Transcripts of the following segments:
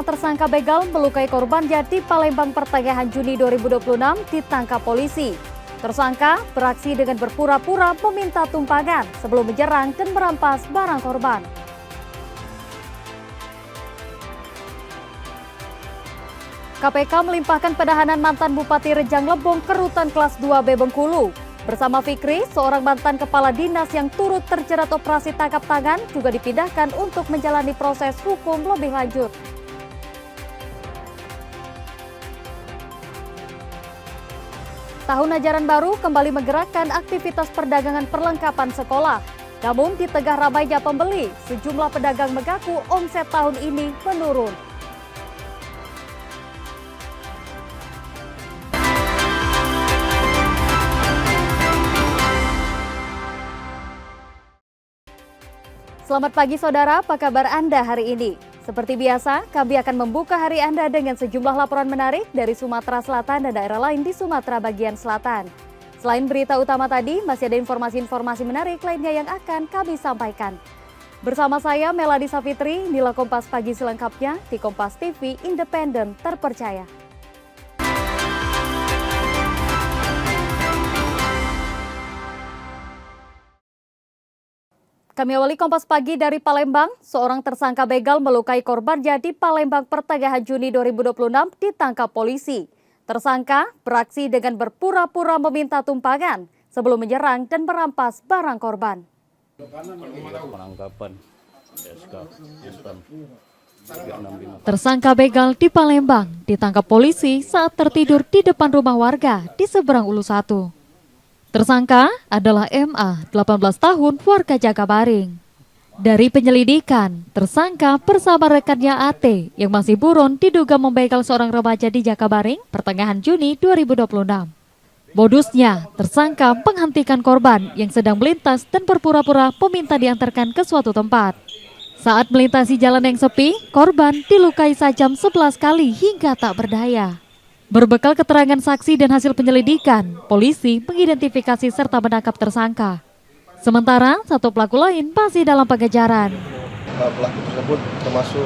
Seorang tersangka begal melukai korbannya di Palembang pertengahan Juni 2026 ditangkap polisi. Tersangka beraksi dengan berpura-pura meminta tumpangan sebelum menyerang dan merampas barang korban. KPK melimpahkan penahanan mantan Bupati Rejang Lebong ke Rutan Kelas 2B Bengkulu. Bersama Fikri, seorang mantan kepala dinas yang turut terjerat operasi tangkap tangan juga dipindahkan untuk menjalani proses hukum lebih lanjut. Tahun ajaran baru kembali menggerakkan aktivitas perdagangan perlengkapan sekolah. Namun di tengah ramainya pembeli, sejumlah pedagang mengaku omset tahun ini menurun. Selamat pagi saudara, apa kabar Anda hari ini? Seperti biasa, kami akan membuka hari Anda dengan sejumlah laporan menarik dari Sumatera Selatan dan daerah lain di Sumatera bagian selatan. Selain berita utama tadi, masih ada informasi-informasi menarik lainnya yang akan kami sampaikan. Bersama saya Melody Safitri, inilah Kompas Pagi selengkapnya di Kompas TV Independen Terpercaya. Kami awali Kompas Pagi dari Palembang. Seorang tersangka begal melukai korbannya di Palembang pertengahan Juni 2026 ditangkap polisi. Tersangka beraksi dengan berpura-pura meminta tumpangan sebelum menyerang dan merampas barang korban. Tersangka begal di Palembang ditangkap polisi saat tertidur di depan rumah warga di seberang Ulu 1. Tersangka adalah MA, 18 tahun, warga Jakabaring. Dari penyelidikan, tersangka bersama rekannya AT yang masih buron diduga membegal seorang remaja di Jakabaring pertengahan Juni 2026. Modusnya, tersangka menghentikan korban yang sedang melintas dan berpura-pura meminta diantarkan ke suatu tempat. Saat melintasi jalan yang sepi, korban dilukai sajam 11 kali hingga tak berdaya. Berbekal keterangan saksi dan hasil penyelidikan, polisi mengidentifikasi serta menangkap tersangka. Sementara, satu pelaku lain masih dalam pengejaran. Pelaku tersebut termasuk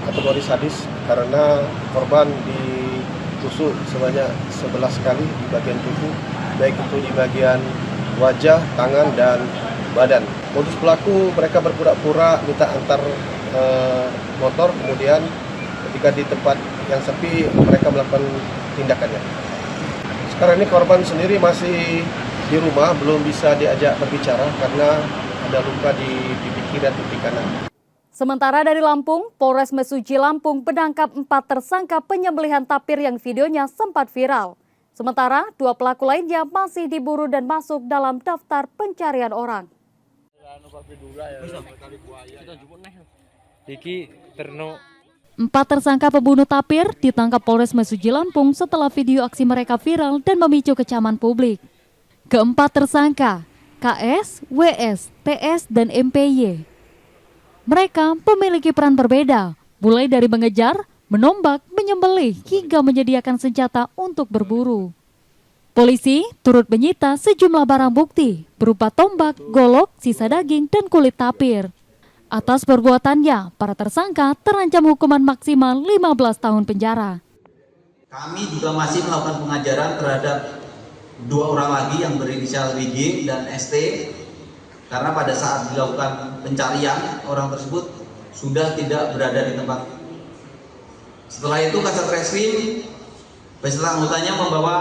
kategori sadis karena korban ditusuk sebanyak 11 kali di bagian tubuh, baik itu di bagian wajah, tangan, dan badan. Modus pelaku, mereka berpura-pura minta antar motor, kemudian ketika di tempat yang sepi mereka melakukan tindakannya. Sekarang ini korban sendiri masih di rumah, belum bisa diajak berbicara karena ada luka di pipi dan pipi kanan. Sementara dari Lampung, Polres Mesuji Lampung menangkap 4 tersangka penyembelihan tapir yang videonya sempat viral. Sementara 2 pelaku lainnya masih diburu dan masuk dalam daftar pencarian orang. Empat tersangka pembunuh tapir ditangkap Polres Mesuji Lampung setelah video aksi mereka viral dan memicu kecaman publik. Keempat tersangka, KS, WS, TS, dan MPY. Mereka memiliki peran berbeda, mulai dari mengejar, menombak, menyembelih, hingga menyediakan senjata untuk berburu. Polisi turut menyita sejumlah barang bukti berupa tombak, golok, sisa daging, dan kulit tapir. Atas perbuatannya, para tersangka terancam hukuman maksimal 15 tahun penjara. Kami juga masih melakukan pengajaran terhadap 2 orang lagi yang berinisial WG dan ST, karena pada saat dilakukan pencarian, orang tersebut sudah tidak berada di tempat. Setelah itu Kasat Reskrim beserta anggotanya membawa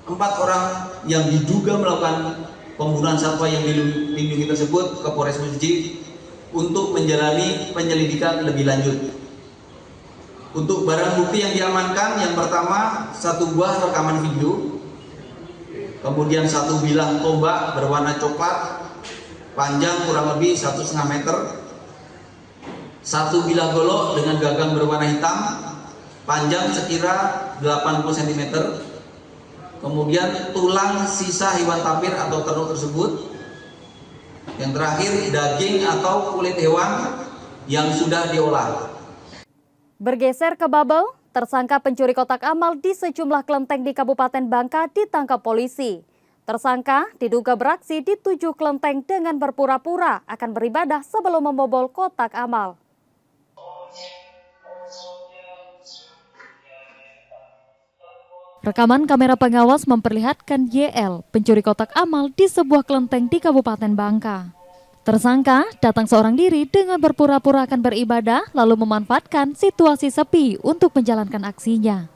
4 orang yang diduga melakukan pembunuhan satwa yang dilindungi tersebut ke Polres Mesuji untuk menjalani penyelidikan lebih lanjut. Untuk barang bukti yang diamankan, yang pertama 1 buah rekaman video, kemudian 1 bilah tombak berwarna coklat, panjang kurang lebih 1,5 meter, 1 bilah golok dengan gagang berwarna hitam, panjang sekira 80 cm, kemudian tulang sisa hewan tapir atau ternak tersebut. Yang terakhir, daging atau kulit hewan yang sudah diolah. Bergeser ke Babel, tersangka pencuri kotak amal di sejumlah kelenteng di Kabupaten Bangka ditangkap polisi. Tersangka diduga beraksi di 7 kelenteng dengan berpura-pura akan beribadah sebelum membobol kotak amal. Rekaman kamera pengawas memperlihatkan YL, pencuri kotak amal di sebuah kelenteng di Kabupaten Bangka. Tersangka datang seorang diri dengan berpura-pura akan beribadah lalu memanfaatkan situasi sepi untuk menjalankan aksinya.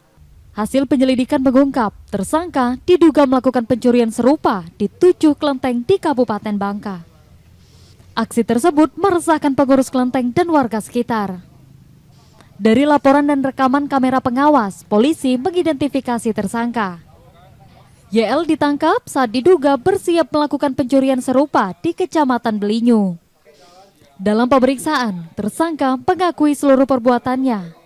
Hasil penyelidikan mengungkap, tersangka diduga melakukan pencurian serupa di 7 kelenteng di Kabupaten Bangka. Aksi tersebut meresahkan pengurus kelenteng dan warga sekitar. Dari laporan dan rekaman kamera pengawas, polisi mengidentifikasi tersangka. YL ditangkap saat diduga bersiap melakukan pencurian serupa di Kecamatan Belinyu. Dalam pemeriksaan, tersangka mengakui seluruh perbuatannya.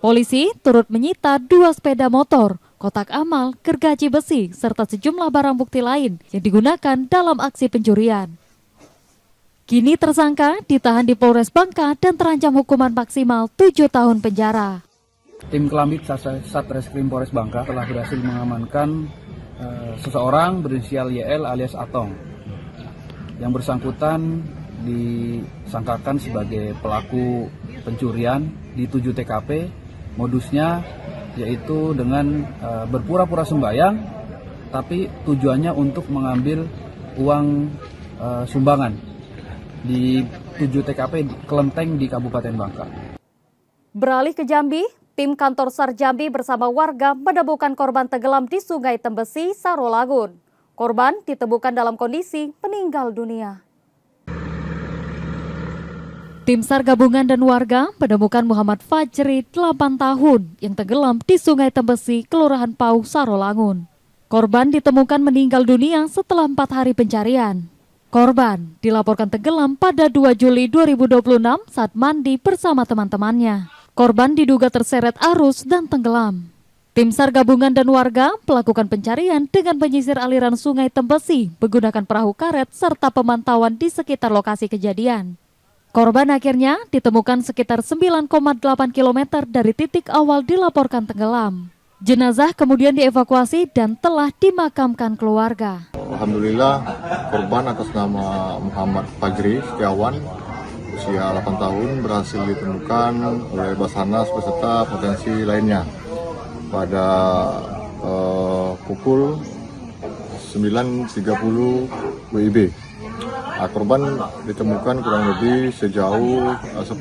Polisi turut menyita 2 sepeda motor, kotak amal, gergaji besi, serta sejumlah barang bukti lain yang digunakan dalam aksi pencurian. Kini tersangka ditahan di Polres Bangka dan terancam hukuman maksimal 7 tahun penjara. Tim Kelambit Satreskrim Polres Bangka telah berhasil mengamankan seseorang berinisial YL alias Atong. Yang bersangkutan disangkakan sebagai pelaku pencurian di 7 TKP. Modusnya yaitu dengan berpura-pura sembahyang, tapi tujuannya untuk mengambil uang sumbangan di 7 TKP kelenteng di Kabupaten Bangka. Beralih ke Jambi, tim kantor SAR Jambi bersama warga menemukan korban tenggelam di Sungai Tembesi, Sarolangun. Korban ditemukan dalam kondisi meninggal dunia. Tim SAR gabungan dan warga menemukan Muhammad Fajri, 8 tahun, yang tenggelam di Sungai Tembesi, Kelurahan Pau, Sarolangun. Korban ditemukan meninggal dunia setelah 4 hari pencarian. Korban dilaporkan tenggelam pada 2 Juli 2026 saat mandi bersama teman-temannya. Korban diduga terseret arus dan tenggelam. Tim SAR gabungan dan warga melakukan pencarian dengan menyisir aliran Sungai Tembesi menggunakan perahu karet serta pemantauan di sekitar lokasi kejadian. Korban akhirnya ditemukan sekitar 9,8 km dari titik awal dilaporkan tenggelam. Jenazah kemudian dievakuasi dan telah dimakamkan keluarga. Alhamdulillah, korban atas nama Muhammad Fajri Setiawan, usia 8 tahun, berhasil ditemukan oleh Basarnas beserta potensi lainnya pada pukul 9.30 WIB. Korban ditemukan kurang lebih sejauh 10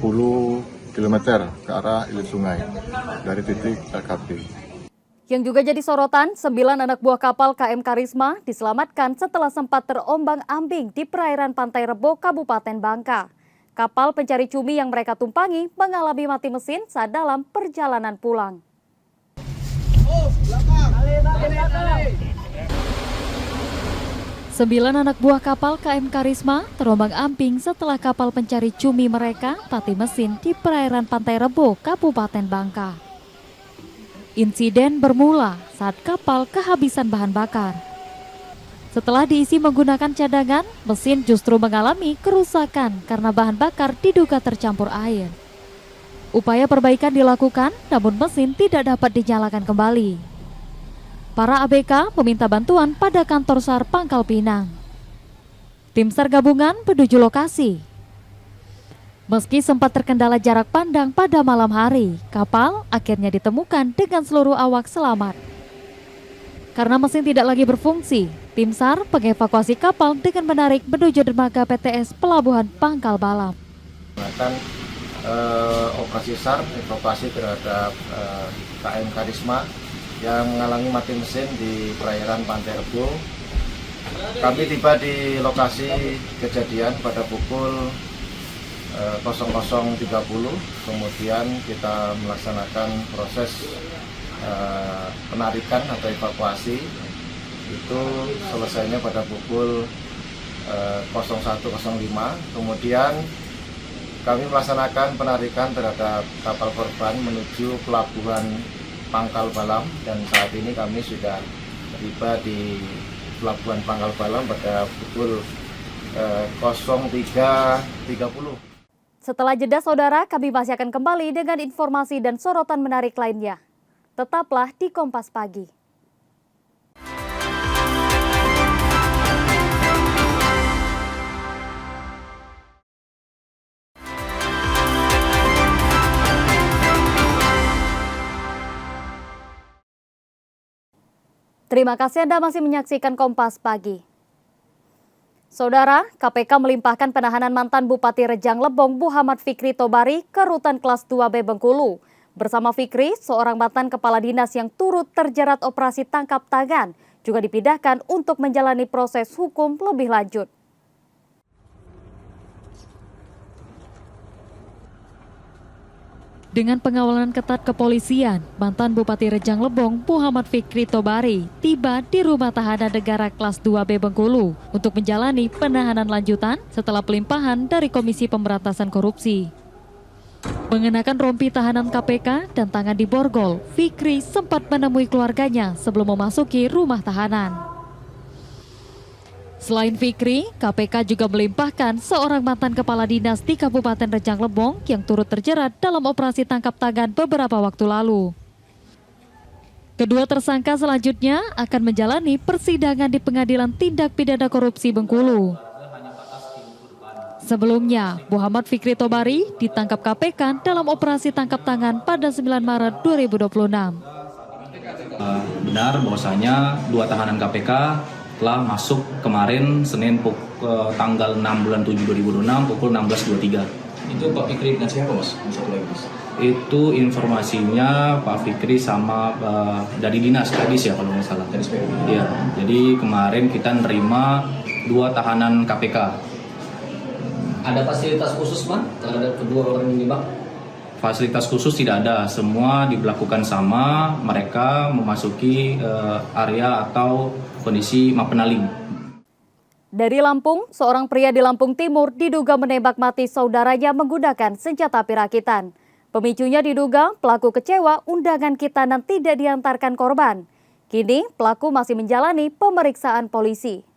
km ke arah ilir sungai dari titik TKP. Yang juga jadi sorotan, 9 anak buah kapal KM Karisma diselamatkan setelah sempat terombang-ambing di perairan Pantai Rebo, Kabupaten Bangka. Kapal pencari cumi yang mereka tumpangi mengalami mati mesin saat dalam perjalanan pulang. 9 anak buah kapal KM Karisma terombang-ambing setelah kapal pencari cumi mereka mati mesin di perairan Pantai Rebo, Kabupaten Bangka. Insiden bermula saat kapal kehabisan bahan bakar. Setelah diisi menggunakan cadangan, mesin justru mengalami kerusakan karena bahan bakar diduga tercampur air. Upaya perbaikan dilakukan, namun mesin tidak dapat dinyalakan kembali. Para ABK meminta bantuan pada kantor SAR Pangkal Pinang. Tim SAR gabungan menuju lokasi. Meski sempat terkendala jarak pandang pada malam hari, kapal akhirnya ditemukan dengan seluruh awak selamat. Karena mesin tidak lagi berfungsi, tim SAR mengevakuasi kapal dengan menarik menuju dermaga PTS Pelabuhan Pangkal Balam. Melakukan operasi SAR evakuasi terhadap KM Karisma yang mengalami mati mesin di perairan Pantai Rebo. Kami tiba di lokasi kejadian pada pukul 00.30, kemudian kita melaksanakan proses penarikan atau evakuasi. Itu selesainya pada pukul 01.05, kemudian kami melaksanakan penarikan terhadap kapal korban menuju pelabuhan Pangkal Balam, dan saat ini kami sudah tiba di pelabuhan Pangkal Balam pada pukul 03.30. Setelah jeda saudara, kami masih akan kembali dengan informasi dan sorotan menarik lainnya. Tetaplah di Kompas Pagi. Terima kasih Anda masih menyaksikan Kompas Pagi. Saudara, KPK melimpahkan penahanan mantan Bupati Rejang Lebong Muhammad Fikri Tobari ke Rutan Kelas 2B Bengkulu. Bersama Fikri, seorang mantan kepala dinas yang turut terjerat operasi tangkap tangan, juga dipindahkan untuk menjalani proses hukum lebih lanjut. Dengan pengawalan ketat kepolisian, mantan Bupati Rejang Lebong Muhammad Fikri Tobari tiba di rumah tahanan negara kelas 2B Bengkulu untuk menjalani penahanan lanjutan setelah pelimpahan dari Komisi Pemberantasan Korupsi. Mengenakan rompi tahanan KPK dan tangan di borgol, Fikri sempat menemui keluarganya sebelum memasuki rumah tahanan. Selain Fikri, KPK juga melimpahkan seorang mantan kepala dinas di Kabupaten Rejang Lebong yang turut terjerat dalam operasi tangkap tangan beberapa waktu lalu. Kedua tersangka selanjutnya akan menjalani persidangan di Pengadilan Tindak Pidana Korupsi Bengkulu. Sebelumnya, Muhammad Fikri Tobari ditangkap KPK dalam operasi tangkap tangan pada 9 Maret 2026. Benar bahwasanya dua tahanan KPK telah masuk kemarin Senin tanggal 6 bulan 7 2026 pukul 16.23. Itu Pak Fikri dengan siapa Mas? Satu lagi Mas. Itu informasinya Pak Fikri sama dari dinas Kadis ya kalau nggak salah. Iya. Jadi kemarin kita nerima dua tahanan KPK. Ada fasilitas khusus Mas terhadap kedua orang ini Bang? Fasilitas khusus tidak ada, semua diberlakukan sama. Mereka memasuki area atau kondisi Mapenaling. Dari Lampung, seorang pria di Lampung Timur diduga menembak mati saudaranya menggunakan senjata api rakitan. Pemicunya diduga pelaku kecewa undangan khitanan tidak diantarkan korban. Kini pelaku masih menjalani pemeriksaan polisi.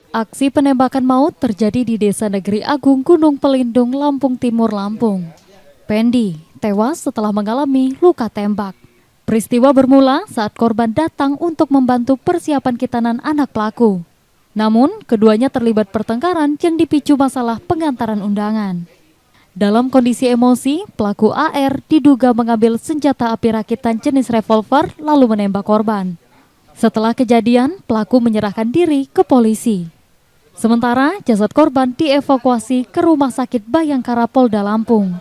Aksi penembakan maut terjadi di Desa Negeri Agung Gunung Pelindung, Lampung Timur, Lampung. Pendi tewas setelah mengalami luka tembak. Peristiwa bermula saat korban datang untuk membantu persiapan khitanan anak pelaku. Namun, keduanya terlibat pertengkaran yang dipicu masalah pengantaran undangan. Dalam kondisi emosi, pelaku AR diduga mengambil senjata api rakitan jenis revolver lalu menembak korban. Setelah kejadian, pelaku menyerahkan diri ke polisi. Sementara jasad korban dievakuasi ke Rumah Sakit Bayangkara Polda Lampung.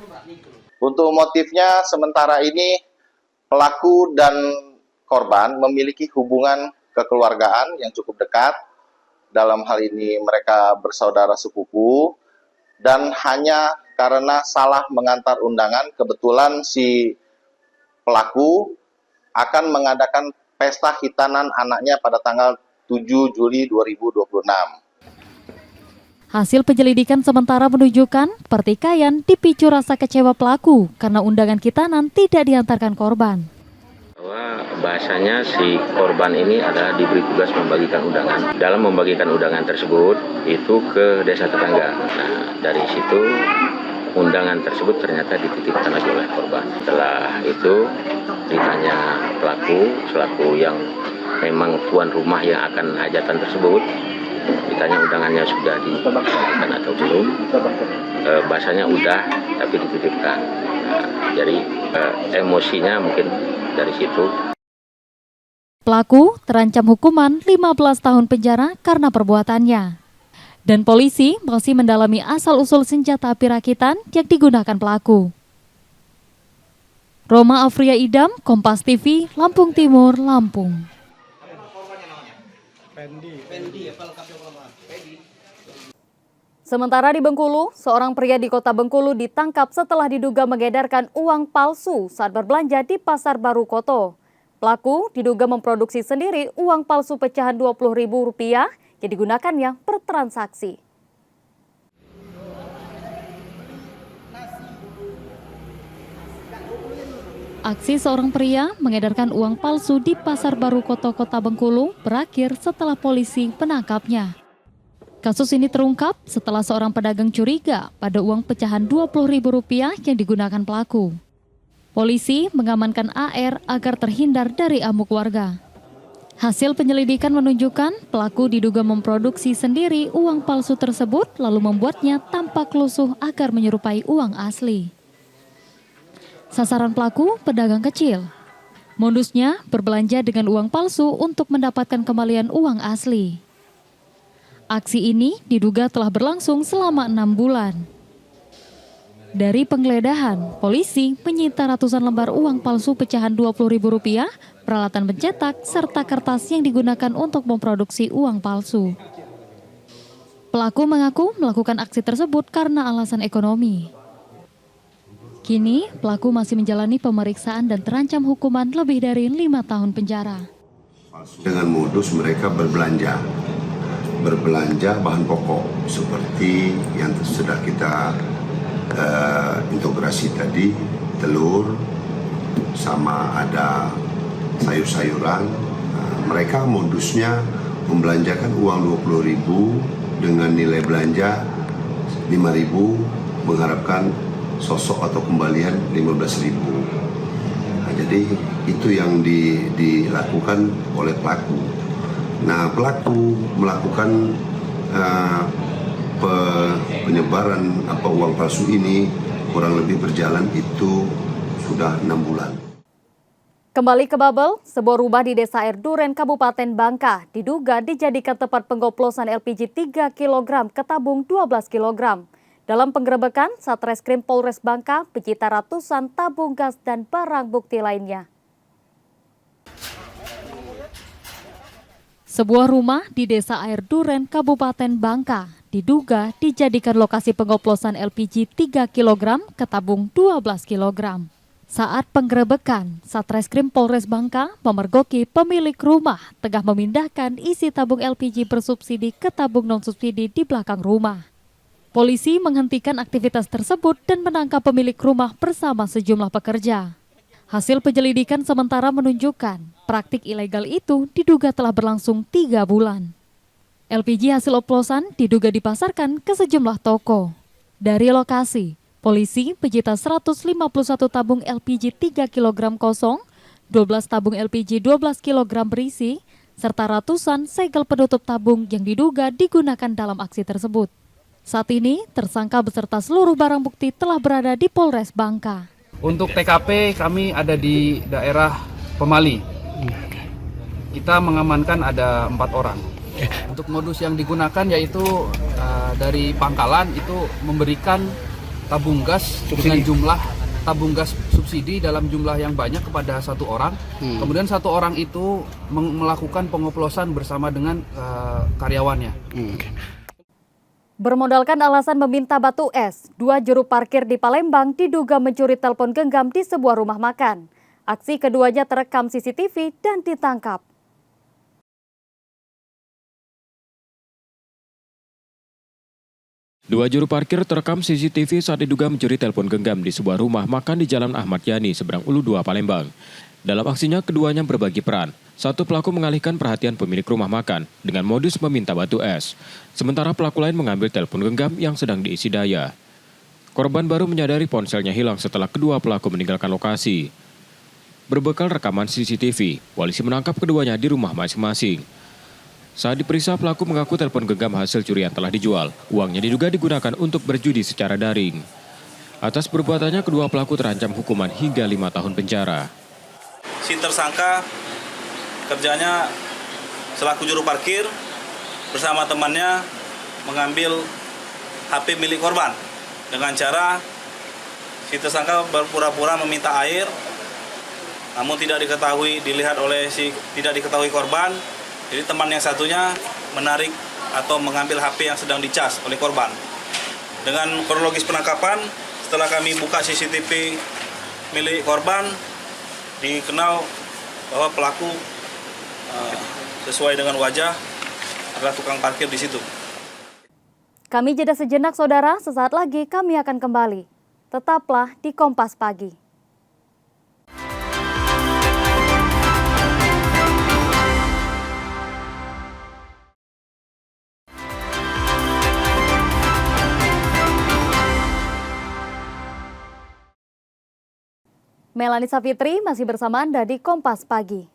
Untuk motifnya sementara ini pelaku dan korban memiliki hubungan kekeluargaan yang cukup dekat. Dalam hal ini mereka bersaudara sepupu dan hanya karena salah mengantar undangan kebetulan si pelaku akan mengadakan pesta khitanan anaknya pada tanggal 7 Juli 2026. Hasil penyelidikan sementara menunjukkan pertikaian dipicu rasa kecewa pelaku karena undangan khitanan tidak diantarkan korban. Bahasanya si korban ini adalah diberi tugas membagikan undangan. Dalam membagikan undangan tersebut itu ke desa tetangga. Nah, dari situ undangan tersebut ternyata dititipkan lagi oleh korban. Setelah itu ditanya pelaku selaku yang memang tuan rumah yang akan hajatan tersebut, ditanya undangannya sudah dibagikan atau belum. Bahasanya udah tapi dititipkan. Nah, jadi emosinya mungkin dari situ. Pelaku terancam hukuman 15 tahun penjara karena perbuatannya. Dan polisi masih mendalami asal-usul senjata api rakitan yang digunakan pelaku. Roma Afria Idam, Kompas TV, Lampung Timur, Lampung. Sementara di Bengkulu, seorang pria di kota Bengkulu ditangkap setelah diduga mengedarkan uang palsu saat berbelanja di Pasar Baru Koto. Pelaku diduga memproduksi sendiri uang palsu pecahan Rp20.000 yang digunakannya per transaksi. Aksi seorang pria mengedarkan uang palsu di Pasar Baru Koto Kota Bengkulu berakhir setelah polisi menangkapnya. Kasus ini terungkap setelah seorang pedagang curiga pada uang pecahan Rp20.000 yang digunakan pelaku. Polisi mengamankan AR agar terhindar dari amuk warga. Hasil penyelidikan menunjukkan pelaku diduga memproduksi sendiri uang palsu tersebut lalu membuatnya tampak lusuh agar menyerupai uang asli. Sasaran pelaku pedagang kecil. Modusnya berbelanja dengan uang palsu untuk mendapatkan kembalian uang asli. Aksi ini diduga telah berlangsung selama 6 bulan. Dari penggeledahan, polisi menyita ratusan lembar uang palsu pecahan Rp20.000, peralatan pencetak, serta kertas yang digunakan untuk memproduksi uang palsu. Pelaku mengaku melakukan aksi tersebut karena alasan ekonomi. Kini, pelaku masih menjalani pemeriksaan dan terancam hukuman lebih dari 5 tahun penjara. Dengan modus mereka berbelanja bahan pokok seperti yang sudah kita integrasi tadi, telur, sama ada sayur-sayuran. Mereka modusnya membelanjakan uang Rp20.000 dengan nilai belanja Rp5.000, mengharapkan sosok atau kembalian Rp15.000. Jadi itu yang dilakukan oleh pelaku. Nah, pelaku melakukan penyebaran uang palsu ini kurang lebih berjalan itu sudah 6 bulan. Kembali ke Babel, sebuah rumah di Desa Air Duren, Kabupaten Bangka diduga dijadikan tempat pengoplosan LPG 3 kg ke tabung 12 kg. Dalam penggerebekan, Satreskrim Polres Bangka menyita ratusan tabung gas dan barang bukti lainnya. Sebuah rumah di Desa Air Duren, Kabupaten Bangka, diduga dijadikan lokasi pengoplosan LPG 3 kg ke tabung 12 kg. Saat penggerebekan, Satreskrim Polres Bangka memergoki pemilik rumah tengah memindahkan isi tabung LPG bersubsidi ke tabung non-subsidi di belakang rumah. Polisi menghentikan aktivitas tersebut dan menangkap pemilik rumah bersama sejumlah pekerja. Hasil penyelidikan sementara menunjukkan praktik ilegal itu diduga telah berlangsung 3 bulan. LPG hasil oplosan diduga dipasarkan ke sejumlah toko. Dari lokasi, polisi menyita 151 tabung LPG 3 kg kosong, 12 tabung LPG 12 kg berisi, serta ratusan segel penutup tabung yang diduga digunakan dalam aksi tersebut. Saat ini, tersangka beserta seluruh barang bukti telah berada di Polres Bangka. Untuk TKP kami ada di daerah Pemali. Kita mengamankan ada 4 orang. Untuk modus yang digunakan yaitu dari pangkalan itu memberikan tabung gas dengan jumlah tabung gas subsidi dalam jumlah yang banyak kepada 1 orang. Kemudian 1 orang itu melakukan pengoplosan bersama dengan karyawannya. Bermodalkan alasan meminta batu es, 2 juru parkir di Palembang diduga mencuri telepon genggam di sebuah rumah makan. Aksi keduanya terekam CCTV dan ditangkap. Dua juru parkir terekam CCTV saat diduga mencuri telepon genggam di sebuah rumah makan di Jalan Ahmad Yani, seberang Ulu 2, Palembang. Dalam aksinya, keduanya berbagi peran. Satu pelaku mengalihkan perhatian pemilik rumah makan dengan modus meminta batu es. Sementara pelaku lain mengambil telepon genggam yang sedang diisi daya. Korban baru menyadari ponselnya hilang setelah kedua pelaku meninggalkan lokasi. Berbekal rekaman CCTV, polisi menangkap keduanya di rumah masing-masing. Saat diperiksa, pelaku mengaku telepon genggam hasil curian telah dijual. Uangnya diduga digunakan untuk berjudi secara daring. Atas perbuatannya, kedua pelaku terancam hukuman hingga 5 tahun penjara. Si tersangka kerjanya selaku juru parkir bersama temannya mengambil HP milik korban dengan cara si tersangka berpura-pura meminta air, namun tidak diketahui korban. Jadi teman yang satunya menarik atau mengambil HP yang sedang dicas oleh korban. Dengan kronologis penangkapan, setelah kami buka CCTV milik korban, dikenal bahwa pelaku sesuai dengan wajah adalah tukang parkir di situ. Kami jeda sejenak, saudara. Sesaat lagi kami akan kembali. Tetaplah di Kompas Pagi. Melani Safitri masih bersama Anda di Kompas Pagi.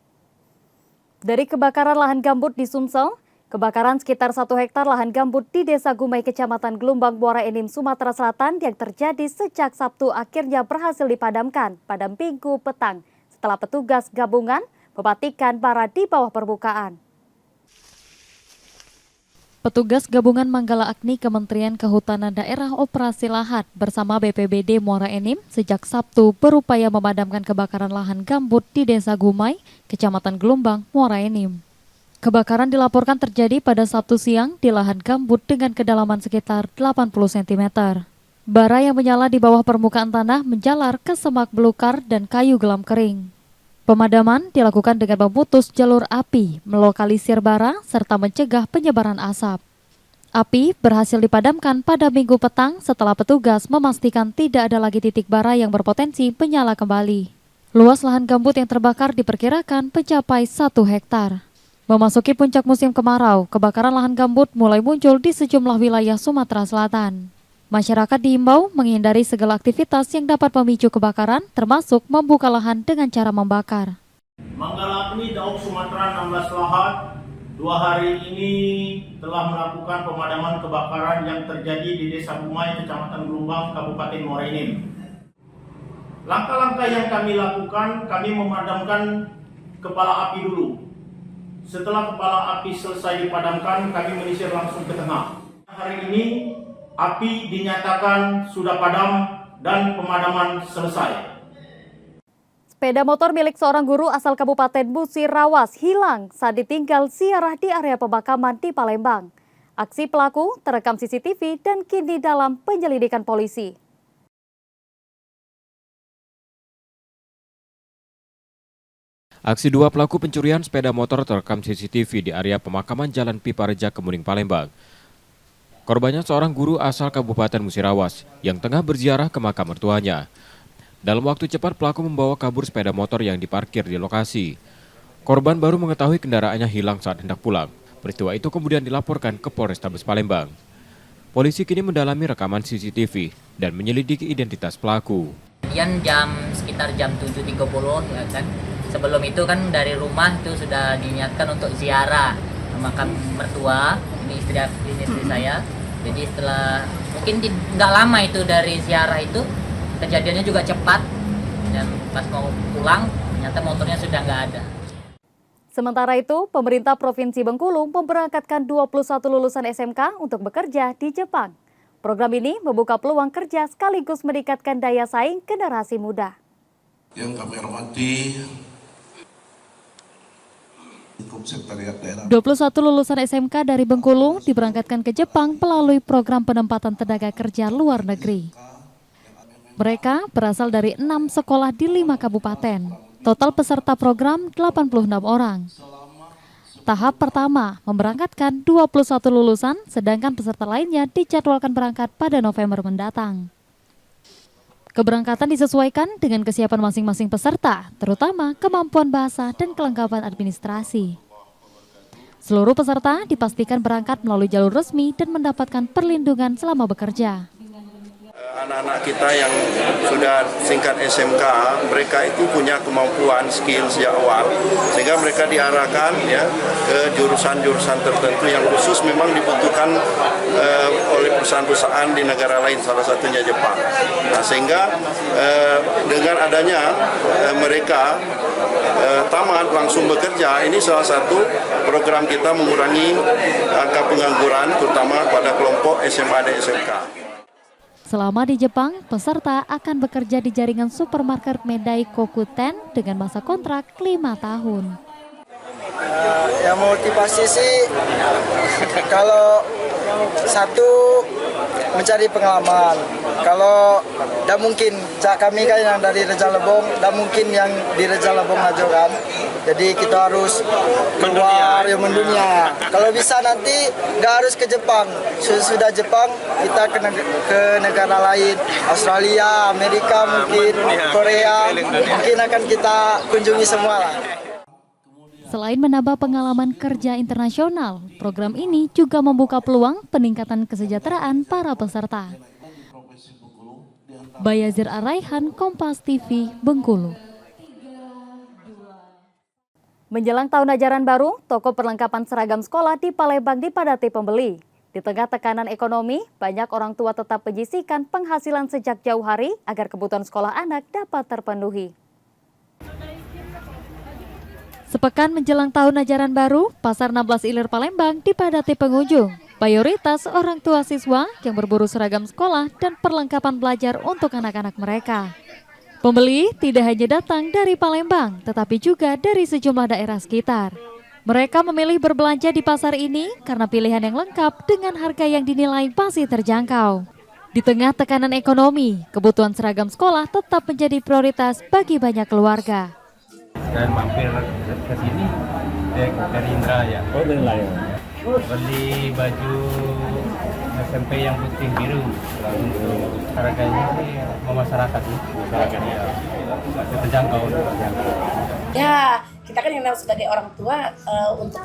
Dari kebakaran lahan gambut di Sumsel, Kebakaran sekitar 1 hektar lahan gambut di Desa Gumai, Kecamatan Gelombang, Muara Enim, Sumatera Selatan yang terjadi sejak Sabtu akhirnya berhasil dipadamkan pada Minggu petang setelah petugas gabungan mematikan bara di bawah permukaan. Petugas gabungan Manggala Agni Kementerian Kehutanan Daerah Operasi Lahat bersama BPBD Muara Enim sejak Sabtu berupaya memadamkan kebakaran lahan gambut di Desa Gumai, Kecamatan Gelombang, Muara Enim. Kebakaran dilaporkan terjadi pada Sabtu siang di lahan gambut dengan kedalaman sekitar 80 cm. Bara yang menyala di bawah permukaan tanah menjalar ke semak belukar dan kayu gelam kering. Pemadaman dilakukan dengan memutus jalur api, melokalisir bara, serta mencegah penyebaran asap. Api berhasil dipadamkan pada Minggu petang setelah petugas memastikan tidak ada lagi titik bara yang berpotensi menyala kembali. Luas lahan gambut yang terbakar diperkirakan mencapai 1 hektar. Memasuki puncak musim kemarau, kebakaran lahan gambut mulai muncul di sejumlah wilayah Sumatera Selatan. Masyarakat diimbau menghindari segala aktivitas yang dapat memicu kebakaran, termasuk membuka lahan dengan cara membakar. Manggala Agni Daob Sumatera 16 Lahat 2 hari ini telah melakukan pemadaman kebakaran yang terjadi di Desa Gumai, Kecamatan Gelombang, Kabupaten Muara Enim. Langkah-langkah yang kami lakukan, kami memadamkan kepala api dulu. Setelah kepala api selesai dipadamkan, kami menyisir langsung ke tengah. Hari ini api dinyatakan sudah padam dan pemadaman selesai. Sepeda motor milik seorang guru asal Kabupaten Musirawas hilang saat ditinggal ziarah di area pemakaman di Palembang. Aksi pelaku terekam CCTV dan kini dalam penyelidikan polisi. Aksi 2 pelaku pencurian sepeda motor terekam CCTV di area pemakaman Jalan Pipareja, Kemuning, Palembang. Korbannya seorang guru asal Kabupaten Musirawas yang tengah berziarah ke makam mertuanya. Dalam waktu cepat pelaku membawa kabur sepeda motor yang diparkir di lokasi. Korban baru mengetahui kendaraannya hilang saat hendak pulang. Peristiwa itu kemudian dilaporkan ke Polrestabes Palembang. Polisi kini mendalami rekaman CCTV dan menyelidiki identitas pelaku. Kemudian sekitar jam 7.30 ya kan. Sebelum itu kan dari rumah itu sudah diniatkan untuk ziarah makam mertua, ini istri saya. Jadi setelah mungkin nggak lama itu dari ziarah itu, kejadiannya juga cepat dan pas mau pulang ternyata motornya sudah nggak ada. Sementara itu, pemerintah Provinsi Bengkulu memberangkatkan 21 lulusan SMK untuk bekerja di Jepang. Program ini membuka peluang kerja sekaligus meningkatkan daya saing generasi muda. Yang kami hormati 21 lulusan SMK dari Bengkulu diberangkatkan ke Jepang melalui program penempatan tenaga kerja luar negeri. Mereka berasal dari 6 sekolah di 5 kabupaten. Total peserta program 86 orang. Tahap pertama memberangkatkan 21 lulusan, sedangkan peserta lainnya dijadwalkan berangkat pada November mendatang. Keberangkatan disesuaikan dengan kesiapan masing-masing peserta, terutama kemampuan bahasa dan kelengkapan administrasi. Seluruh peserta dipastikan berangkat melalui jalur resmi dan mendapatkan perlindungan selama bekerja. Anak-anak kita yang sudah tingkat SMK, mereka itu punya kemampuan, skill sejak awal, sehingga mereka diarahkan ya ke jurusan-jurusan tertentu yang khusus memang dibutuhkan oleh perusahaan-perusahaan di negara lain, salah satunya Jepang. Nah, sehingga dengan adanya mereka tamat langsung bekerja, ini salah satu program kita mengurangi angka pengangguran, terutama pada kelompok SMA dan SMK. Selama di Jepang, peserta akan bekerja di jaringan supermarket Medai Kokuten dengan masa kontrak 5 tahun. Yang motivasi sih, kalau satu mencari pengalaman. Kalau tidak mungkin, kami kan yang dari Rejang Lebong, tidak mungkin yang di Rejang Lebong aja kan. Jadi kita harus keluar yang mendunia. Kalau bisa nanti nggak harus ke Jepang. Sudah Jepang, kita ke negara lain, Australia, Amerika mungkin, Korea, mungkin akan kita kunjungi semua lah. Selain menambah pengalaman kerja internasional, program ini juga membuka peluang peningkatan kesejahteraan para peserta. Bayazir Araihan, Kompas TV, Bengkulu. Menjelang tahun ajaran baru, toko perlengkapan seragam sekolah di Palembang dipadati pembeli. Di tengah tekanan ekonomi, banyak orang tua tetap menyisihkan penghasilan sejak jauh hari agar kebutuhan sekolah anak dapat terpenuhi. Sepekan menjelang tahun ajaran baru, Pasar 16 Ilir Palembang dipadati pengunjung. Mayoritas orang tua siswa yang berburu seragam sekolah dan perlengkapan belajar untuk anak-anak mereka. Pembeli tidak hanya datang dari Palembang, tetapi juga dari sejumlah daerah sekitar. Mereka memilih berbelanja di pasar ini karena pilihan yang lengkap dengan harga yang dinilai masih terjangkau. Di tengah tekanan ekonomi, kebutuhan seragam sekolah tetap menjadi prioritas bagi banyak keluarga. Dan mampir ke sini dari Indra ya. Oh, dari Indra ya. Beli baju SMP yang putih biru. Untuk harganya sih masyarakat nih. Masyarakatnya terjangkau. Ya, kita kan yang sebagai orang tua untuk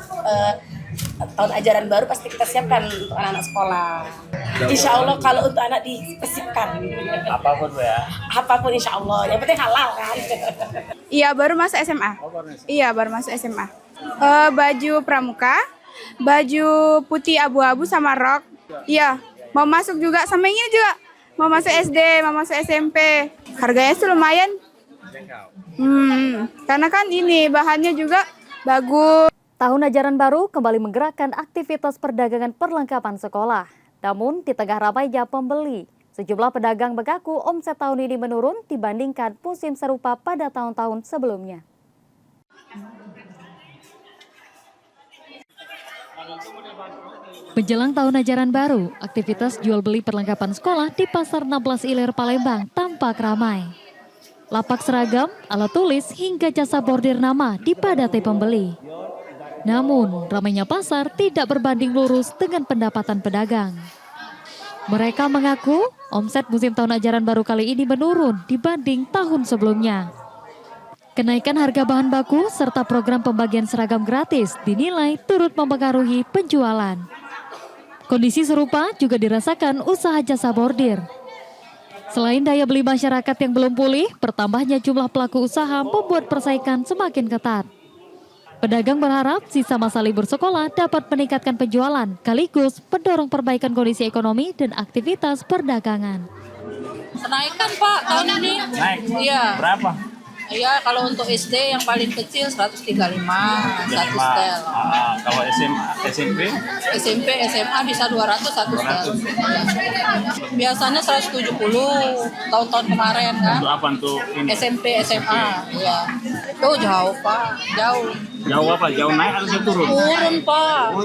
tahun ajaran baru pasti kita siapkan untuk anak-anak sekolah. Insya Allah kalau untuk anak dipersiapkan. Apapun ya. Apapun insya Allah, yang penting halal kan. Iya, baru masuk SMA. Iya, baru masuk SMA. Baju pramuka, baju putih abu-abu sama rok. Iya, mau masuk juga sama ini juga. Mau masuk SD, mau masuk SMP. Harganya sih lumayan. Karena kan ini bahannya juga bagus. Tahun ajaran baru kembali menggerakkan aktivitas perdagangan perlengkapan sekolah. Namun di tengah ramainya pembeli, sejumlah pedagang mengaku omset tahun ini menurun dibandingkan musim serupa pada tahun-tahun sebelumnya. Menjelang tahun ajaran baru, aktivitas jual beli perlengkapan sekolah di Pasar 16 Ilir Palembang tampak ramai. Lapak seragam, alat tulis hingga jasa bordir nama dipadati pembeli. Namun, ramainya pasar tidak berbanding lurus dengan pendapatan pedagang. Mereka mengaku omset musim tahun ajaran baru kali ini menurun dibanding tahun sebelumnya. Kenaikan harga bahan baku serta program pembagian seragam gratis dinilai turut mempengaruhi penjualan. Kondisi serupa juga dirasakan usaha jasa bordir. Selain daya beli masyarakat yang belum pulih, bertambahnya jumlah pelaku usaha membuat persaingan semakin ketat. Pedagang berharap sisa masa libur sekolah dapat meningkatkan penjualan, sekaligus mendorong perbaikan kondisi ekonomi dan aktivitas perdagangan. Kenaikan Pak tahun ini. Naik? Iya. Berapa? Iya, kalau untuk SD yang paling kecil 135, satu setel. Kalau SMP? SMP, SMA bisa 200 satu setel. Biasanya 170 tahun-tahun kemarin kan. Untuk apa untuk ini? SMP, SMA, iya. Oh jauh Pak, jauh. Jauh apa? Jauh naik atau turun? Turun Pak.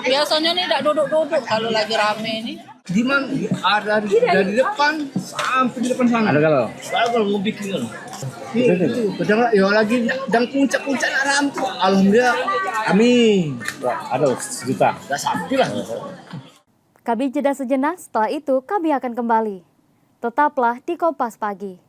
Biasanya nih tidak duduk-duduk kalau lagi rame ini. Di mana? Ada dari depan sampai di depan sana. Ada kalau mau bikin itu kadang ya lagi dan puncak-puncak aram tuh. Alhamdulillah. Amin. Aduh, sejuta. Enggak sampai lah. Kami jeda sejenak, setelah itu kami akan kembali. Tetaplah di Kompas Pagi.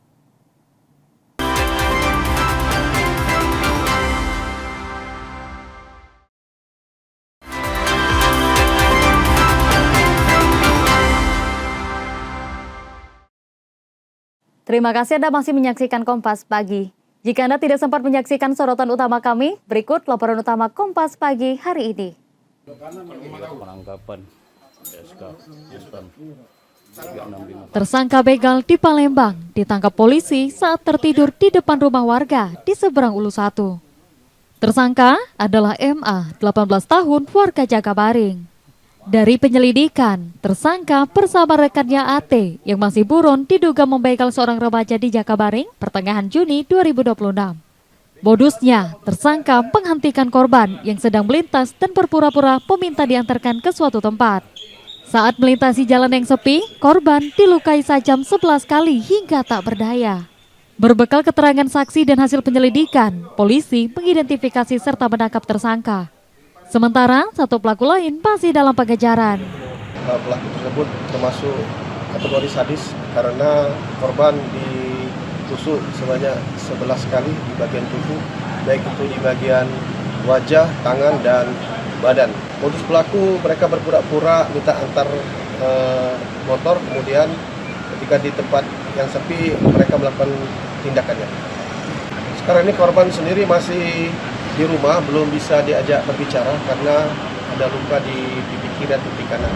Terima kasih Anda masih menyaksikan Kompas Pagi. Jika Anda tidak sempat menyaksikan sorotan utama kami, berikut laporan utama Kompas Pagi hari ini. Tersangka begal di Palembang ditangkap polisi saat tertidur di depan rumah warga di seberang Ulu 1. Tersangka adalah MA, 18 tahun, warga Jakabaring. Dari penyelidikan, tersangka bersama rekannya AT yang masih buron diduga membegal seorang remaja di Jakabaring pertengahan Juni 2026. Modusnya, tersangka menghentikan korban yang sedang melintas dan berpura-pura meminta diantarkan ke suatu tempat. Saat melintasi jalan yang sepi, korban dilukai sajam 11 kali hingga tak berdaya. Berbekal keterangan saksi dan hasil penyelidikan, polisi mengidentifikasi serta menangkap tersangka. Sementara satu pelaku lain masih dalam pengejaran. Pelaku tersebut termasuk kategori sadis karena korban ditusuk sebanyak 11 kali di bagian tubuh, baik itu di bagian wajah, tangan, dan badan. Modus pelaku, mereka berpura-pura minta antar motor, kemudian ketika di tempat yang sepi mereka melakukan tindakannya. Sekarang ini korban sendiri masih di rumah belum bisa diajak berbicara karena ada luka di pipi kiri dan pipi kanan.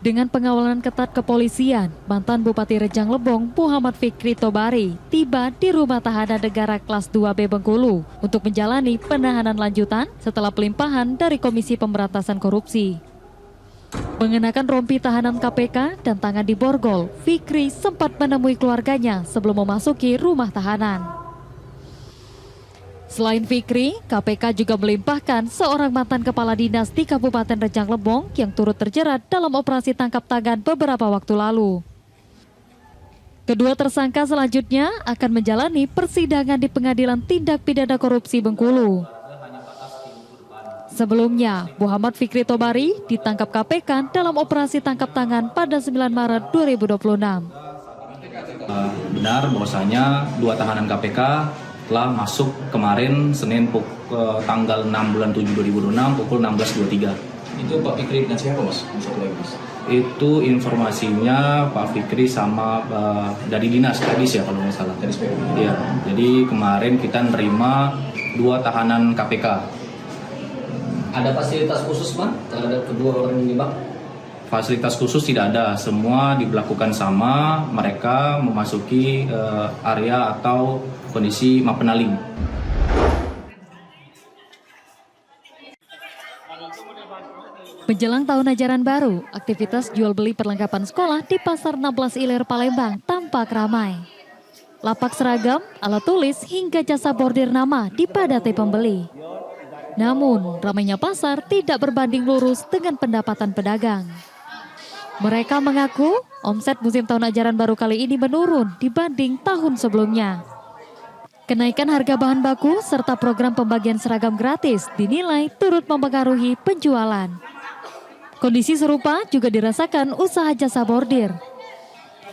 Dengan pengawalan ketat kepolisian, mantan Bupati Rejang Lebong Muhammad Fikri Tobari tiba di rumah tahanan negara kelas 2B Bengkulu untuk menjalani penahanan lanjutan setelah pelimpahan dari Komisi Pemberantasan Korupsi. Mengenakan rompi tahanan KPK dan tangan di borgol, Fikri sempat menemui keluarganya sebelum memasuki rumah tahanan. Selain Fikri, KPK juga melimpahkan seorang mantan kepala dinas di Kabupaten Rejang Lebong yang turut terjerat dalam operasi tangkap tangan beberapa waktu lalu. Kedua tersangka selanjutnya akan menjalani persidangan di Pengadilan Tindak Pidana Korupsi Bengkulu. Sebelumnya, Muhammad Fikri Tobari ditangkap KPK dalam operasi tangkap tangan pada 9 Maret 2026. Benar bahwasanya 2 tahanan KPK telah masuk kemarin Senin tanggal 6 bulan 7 2026 pukul 16.23. Itu Pak Fikri dan siapa Mas? Itu informasinya Pak Fikri sama dari dinas Kadis ya kalau nggak salah. Iya. Jadi kemarin kita nerima 2 tahanan KPK. Ada fasilitas khusus Bang terhadap kedua orang ini Bang? Fasilitas khusus tidak ada, semua diberlakukan sama, mereka memasuki area atau kondisi mapenaling. Menjelang tahun ajaran baru, aktivitas jual beli perlengkapan sekolah di Pasar 16 Ilir Palembang tampak ramai. Lapak seragam, alat tulis hingga jasa bordir nama dipadati pembeli. Namun, ramainya pasar tidak berbanding lurus dengan pendapatan pedagang. Mereka mengaku omset musim tahun ajaran baru kali ini menurun dibanding tahun sebelumnya. Kenaikan harga bahan baku serta program pembagian seragam gratis dinilai turut mempengaruhi penjualan. Kondisi serupa juga dirasakan usaha jasa bordir.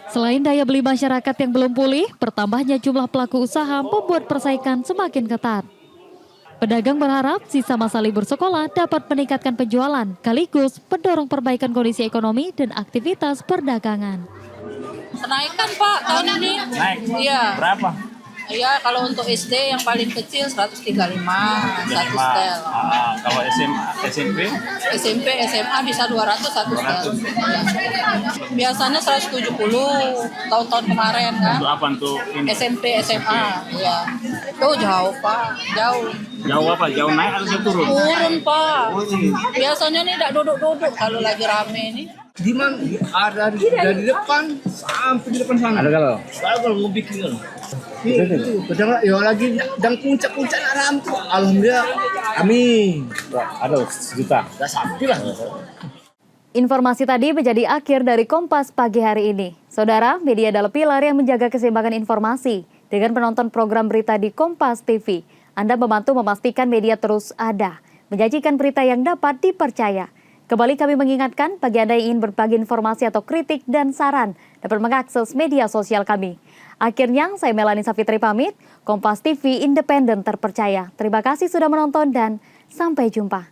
Selain daya beli masyarakat yang belum pulih, bertambahnya jumlah pelaku usaha membuat persaingan semakin ketat. Pedagang berharap sisa masa libur sekolah dapat meningkatkan penjualan, sekaligus mendorong perbaikan kondisi ekonomi dan aktivitas perdagangan. Kenaikan Pak tahun ini. Naik? Iya. Berapa? Iya, kalau untuk SD yang paling kecil 135, satu setel. Kalau SMP? SMP, SMA bisa 200 satu setel. Biasanya 170 tahun-tahun kemarin kan. Untuk apa untuk ini? SMP, SMA, iya. Oh jauh Pak, jauh. Jauh apa? Jauh naik atau jauh turun? Turun Pak. Biasanya nih tidak duduk-duduk kalau lagi rame ini. Di mana? Ada dari depan sampai di depan sana. Ada kalau mau bikin kan. Itu kadang ya lagi dan puncak-puncak aram tuh. Alhamdulillah. Amin. Aduh, sejuta. Udah sampai lah. Informasi tadi menjadi akhir dari Kompas pagi hari ini. Saudara, media adalah pilar yang menjaga keseimbangan informasi. Dengan penonton program berita di Kompas TV, Anda membantu memastikan media terus ada, menyajikan berita yang dapat dipercaya. Kembali kami mengingatkan, bagi Anda yang ingin berbagi informasi atau kritik dan saran, dapat mengakses media sosial kami. Akhirnya, saya Melanie Safitri pamit, Kompas TV independen terpercaya. Terima kasih sudah menonton dan sampai jumpa.